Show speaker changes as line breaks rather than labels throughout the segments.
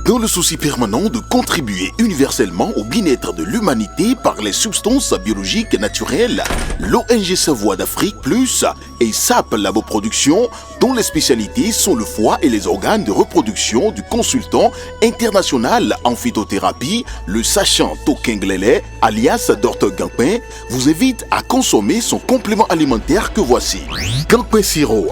Dans le souci permanent de contribuer universellement au bien-être de l'humanité par les substances biologiques naturelles, l'ONG Savoie d'Afrique Plus et SAP Laboproduction, dont les spécialités sont le foie et les organes de reproduction du consultant international en phytothérapie, le sachant Tokenglele, alias Dr Gampin, vous invite à consommer son complément alimentaire que voici. Gampin Siro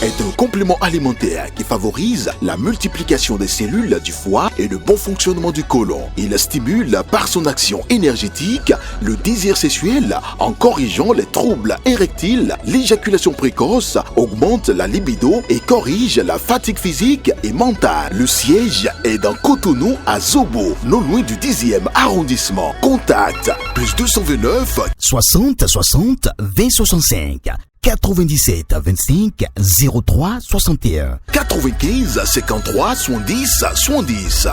est un complément alimentaire qui favorise la multiplication des cellules du foie et le bon fonctionnement du côlon. Il stimule par son action énergétique le désir sexuel en corrigeant les troubles érectiles, l'éjaculation précoce, augmente la libido et corrige la fatigue physique et mentale. Le siège est dans Cotonou à Zobo, non loin du 10e arrondissement. Contact plus 229
60 60 20 65 97 25 03 61
95 53 70 70.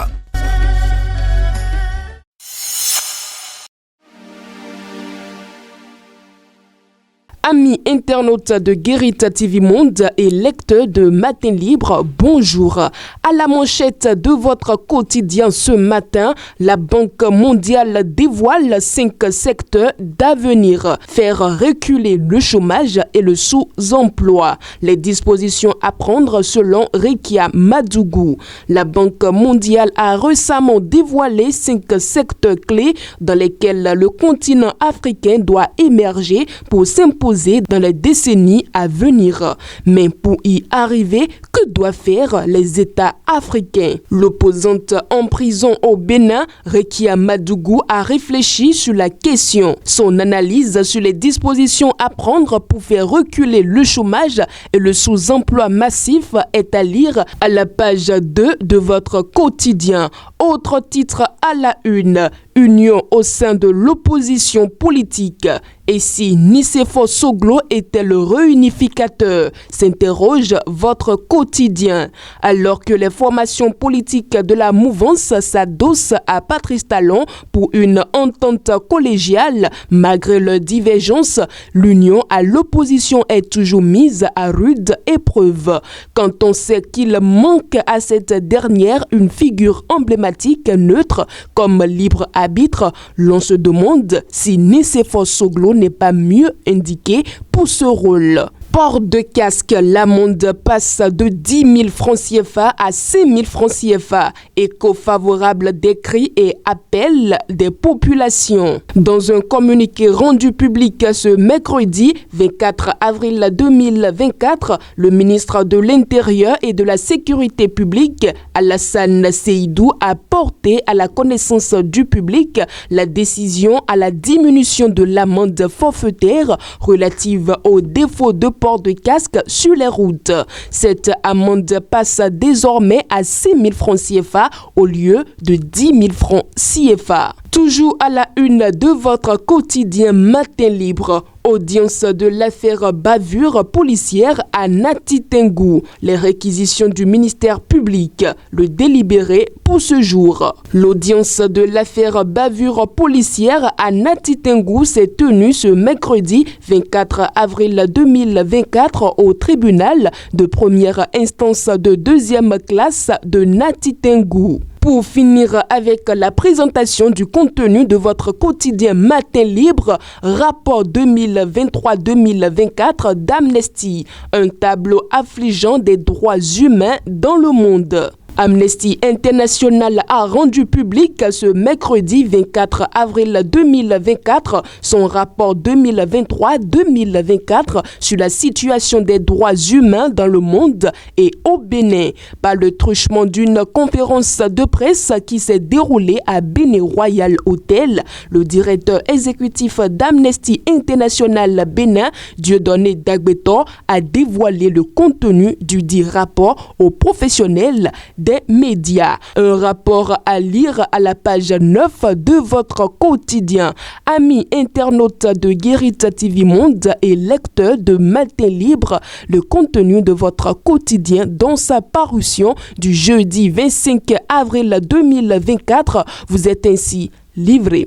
Amis internautes de Guérita TV Monde et lecteurs de Matin Libre, bonjour. À la manchette de votre quotidien ce matin, la Banque mondiale dévoile 5 secteurs d'avenir. Faire reculer le chômage et le sous-emploi. Les dispositions à prendre selon Rekia Madougou. La Banque mondiale a récemment dévoilé 5 secteurs clés dans lesquels le continent africain doit émerger pour s'imposer dans les décennies à venir. Mais pour y arriver, que doivent faire les États africains? L'opposante en prison au Bénin, Rekia Madougou, a réfléchi sur la question. Son analyse sur les dispositions à prendre pour faire reculer le chômage et le sous-emploi massif est à lire à la page 2 de votre quotidien. Autre titre à la une, union au sein de l'opposition politique. Et si Nicéphore Soglo était le réunificateur, s'interroge votre quotidien. Alors que les formations politiques de la mouvance s'adossent à Patrice Talon pour une entente collégiale, malgré leurs divergences, l'union à l'opposition est toujours mise à rude épreuve. Quand on sait qu'il manque à cette dernière une figure emblématique neutre comme libre arbitre, l'on se demande si Nicéphore Soglo n'est pas mieux indiqué pour ce rôle. Port de casque, l'amende passe de 10 000 francs CFA à 5 000 francs CFA. Écho favorable des cris et appel des populations. Dans un communiqué rendu public ce mercredi 24 avril 2024, le ministre de l'Intérieur et de la Sécurité publique, Alassane Seydou, a porté à la connaissance du public la décision à la diminution de l'amende forfaitaire relative au défaut de port de casque sur les routes. Cette amende passe désormais à 6 000 francs CFA au lieu de 10 000 francs CFA. Toujours à la une de votre quotidien Matin Libre, audience de l'affaire bavure policière à Nati Tengou. Les réquisitions du ministère public, le délibéré pour ce jour. L'audience de l'affaire bavure policière à Nati Tengou s'est tenue ce mercredi 24 avril 2024 au tribunal de première instance de deuxième classe de Nati Tengou. Pour finir avec la présentation du contenu de votre quotidien Matin Libre, rapport 2023-2024 d'Amnesty, un tableau affligeant des droits humains dans le monde. Amnesty International a rendu public ce mercredi 24 avril 2024 son rapport 2023-2024 sur la situation des droits humains dans le monde et au Bénin, par le truchement d'une conférence de presse qui s'est déroulée à Bénin Royal Hotel. Le directeur exécutif d'Amnesty International Bénin, Dieudonné Dagbeto, a dévoilé le contenu du dit rapport aux professionnels des médias. Un rapport à lire à la page 9 de votre quotidien. Amis internautes de Guérita TV Monde et lecteurs de Matin Libre, le contenu de votre quotidien dans sa parution du jeudi 25 avril 2024 vous est ainsi livré.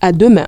À demain.